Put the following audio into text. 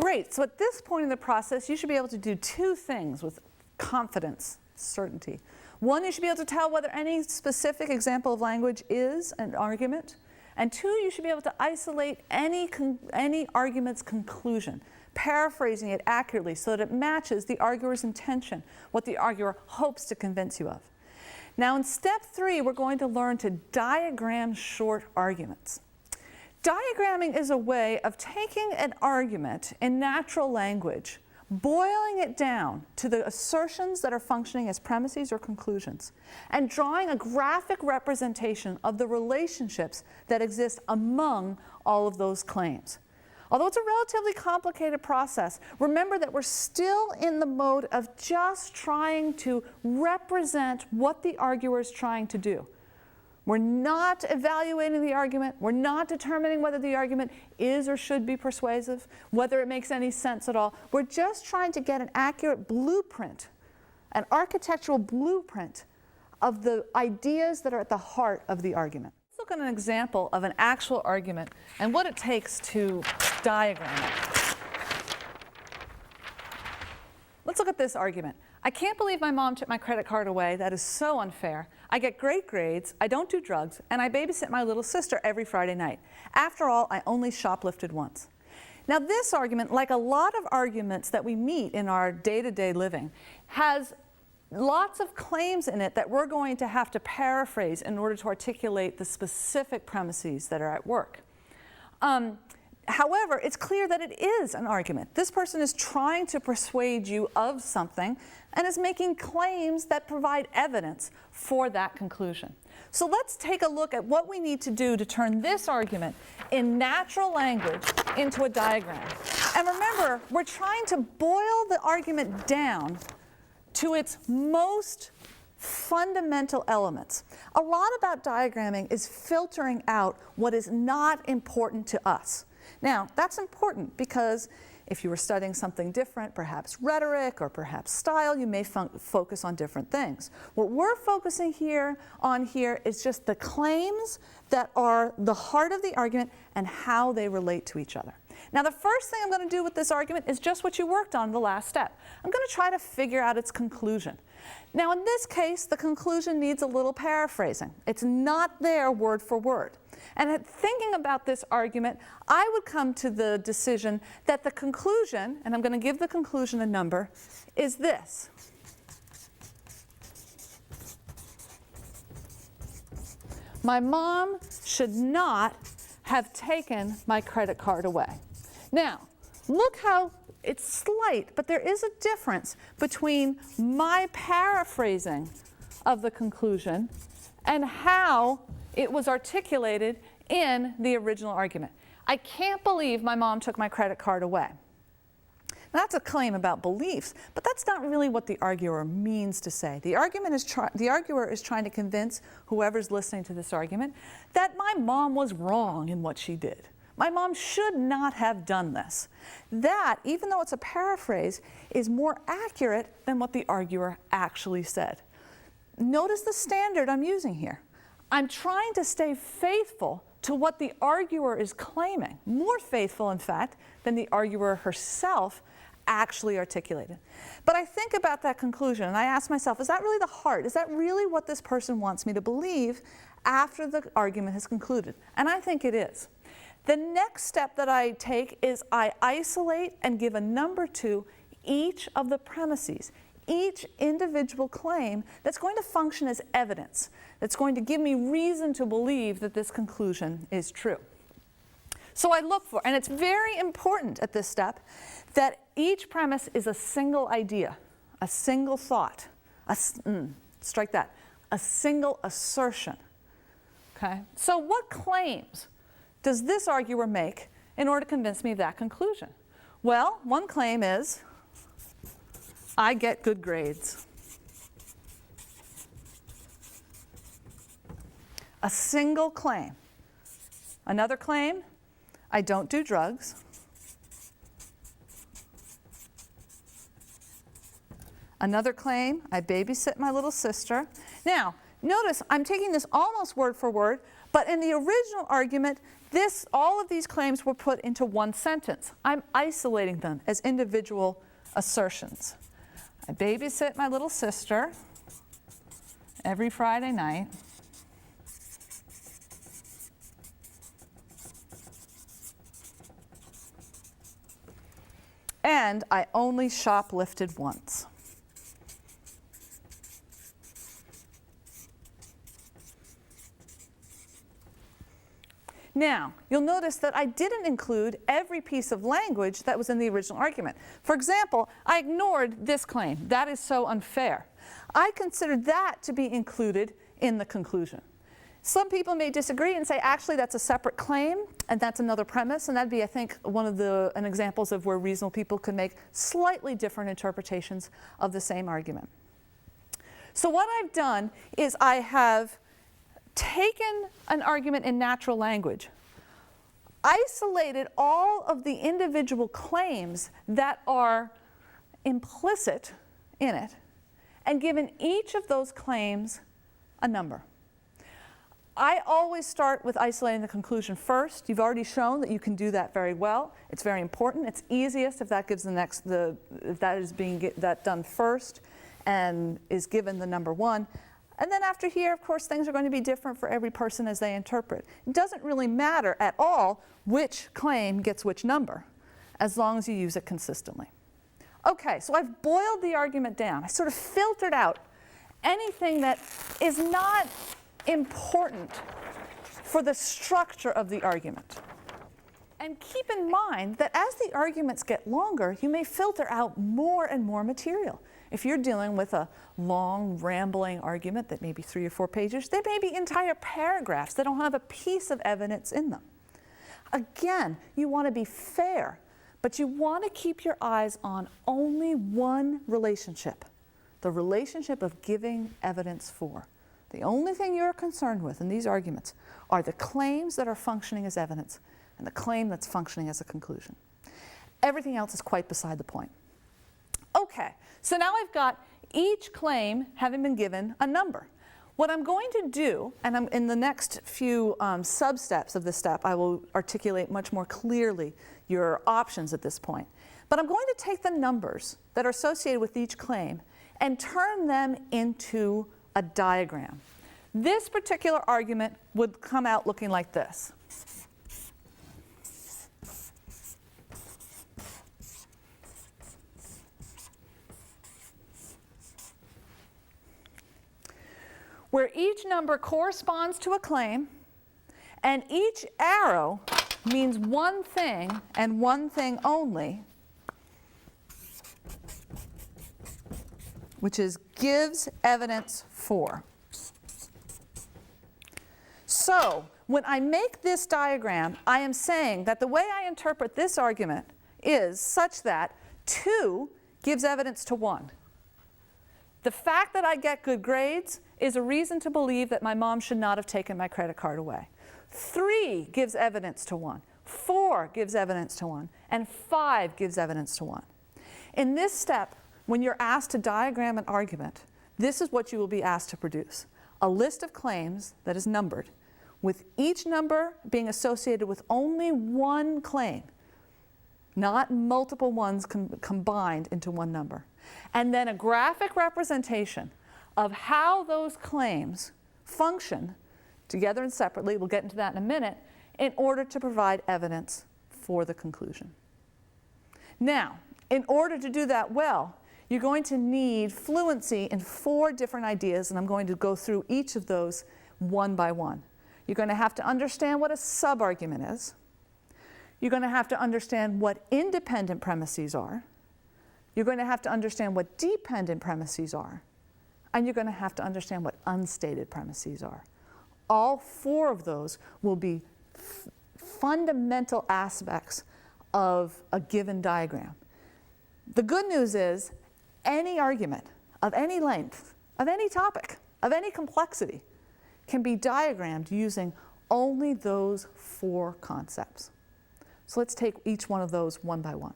Great, so at this point in the process, you should be able to do two things with confidence, certainty. One, you should be able to tell whether any specific example of language is an argument. And two, you should be able to isolate any argument's conclusion, paraphrasing it accurately so that it matches the arguer's intention, what the arguer hopes to convince you of. Now in step 3, we're going to learn to diagram short arguments. Diagramming is a way of taking an argument in natural language, boiling it down to the assertions that are functioning as premises or conclusions, and drawing a graphic representation of the relationships that exist among all of those claims. Although it's a relatively complicated process, remember that we're still in the mode of just trying to represent what the arguer is trying to do. We're not evaluating the argument. We're not determining whether the argument is or should be persuasive, whether it makes any sense at all. We're just trying to get an accurate blueprint, an architectural blueprint of the ideas that are at the heart of the argument. Let's look at an example of an actual argument and what it takes to diagram it. Let's look at this argument. I can't believe my mom took my credit card away. That is so unfair. I get great grades, I don't do drugs, and I babysit my little sister every Friday night. After all, I only shoplifted once. Now this argument, like a lot of arguments that we meet in our day-to-day living, has lots of claims in it that we're going to have to paraphrase in order to articulate the specific premises that are at work. However, it's clear that it is an argument. This person is trying to persuade you of something and is making claims that provide evidence for that conclusion. So let's take a look at what we need to do to turn this argument in natural language into a diagram. And remember, we're trying to boil the argument down to its most fundamental elements. A lot about diagramming is filtering out what is not important to us. Now, that's important because if you were studying something different, perhaps rhetoric or perhaps style, you may focus on different things. What we're focusing on here is just the claims that are the heart of the argument and how they relate to each other. Now, the first thing I'm going to do with this argument is just what you worked on in the last step. I'm going to try to figure out its conclusion. Now, in this case, the conclusion needs a little paraphrasing. It's not there word for word. And thinking about this argument, I would come to the decision that the conclusion, and I'm going to give the conclusion a number, is this. My mom should not have taken my credit card away. Now, look how it's slight, but there is a difference between my paraphrasing of the conclusion and how it was articulated in the original argument. I can't believe my mom took my credit card away. Now, that's a claim about beliefs, but that's not really what the arguer means to say. The arguer is trying to convince whoever's listening to this argument that my mom was wrong in what she did. My mom should not have done this. That, even though it's a paraphrase, is more accurate than what the arguer actually said. Notice the standard I'm using here. I'm trying to stay faithful to what the arguer is claiming, more faithful, in fact, than the arguer herself actually articulated. But I think about that conclusion and I ask myself, is that really the heart? Is that really what this person wants me to believe after the argument has concluded? And I think it is. The next step that I take is I isolate and give a number to each of the premises, each individual claim that's going to function as evidence, that's going to give me reason to believe that this conclusion is true. So I look for, and it's very important at this step, that each premise is a single idea, a single thought, strike that, a single assertion. Okay? So what claims does this arguer make in order to convince me of that conclusion? Well, one claim is, I get good grades. A single claim. Another claim, I don't do drugs. Another claim, I babysit my little sister. Now, notice I'm taking this almost word for word, But in the original argument, all of these claims were put into one sentence. I'm isolating them as individual assertions. I babysit my little sister every Friday night. And I only shoplifted once. Now, you'll notice that I didn't include every piece of language that was in the original argument. For example, I ignored this claim. That is so unfair. I considered that to be included in the conclusion. Some people may disagree and say, actually, that's a separate claim, and that's another premise, and that'd be, I think, an examples of where reasonable people could make slightly different interpretations of the same argument. So what I've done is I have taken an argument in natural language, isolated all of the individual claims that are implicit in it, and given each of those claims a number. I always start with isolating the conclusion first. You've already shown that you can do that very well. It's very important. It's easiest if that gives if that is being done first and is given the number one. And then after here, of course, things are going to be different for every person as they interpret. It doesn't really matter at all which claim gets which number, as long as you use it consistently. Okay, so I've boiled the argument down. I sort of filtered out anything that is not important for the structure of the argument. And keep in mind that as the arguments get longer, you may filter out more and more material. If you're dealing with a long, rambling argument that may be 3 or 4 pages, there may be entire paragraphs that don't have a piece of evidence in them. Again, you want to be fair, but you want to keep your eyes on only one relationship, the relationship of giving evidence for. The only thing you're concerned with in these arguments are the claims that are functioning as evidence and the claim that's functioning as a conclusion. Everything else is quite beside the point. Okay, so now I've got each claim having been given a number. What I'm going to do, and in the next few sub-steps of this step, I will articulate much more clearly your options at this point. But I'm going to take the numbers that are associated with each claim and turn them into a diagram. This particular argument would come out looking like this. Where each number corresponds to a claim, and each arrow means one thing and one thing only, which is gives evidence for. So when I make this diagram, I am saying that the way I interpret this argument is such that 2 gives evidence to 1. The fact that I get good grades is a reason to believe that my mom should not have taken my credit card away. 3 gives evidence to 1. 4 gives evidence to 1. And 5 gives evidence to 1. In this step, when you're asked to diagram an argument, this is what you will be asked to produce. A list of claims that is numbered, with each number being associated with only one claim, not multiple ones combined into one number. And then a graphic representation of how those claims function together and separately, we'll get into that in a minute, in order to provide evidence for the conclusion. Now, in order to do that well, you're going to need fluency in 4 different ideas, and I'm going to go through each of those one by one. You're going to have to understand what a subargument is. You're going to have to understand what independent premises are. You're going to have to understand what dependent premises are. And you're going to have to understand what unstated premises are. All 4 of those will be fundamental aspects of a given diagram. The good news is any argument of any length, of any topic, of any complexity can be diagrammed using only those 4 concepts. So let's take each one of those one by one.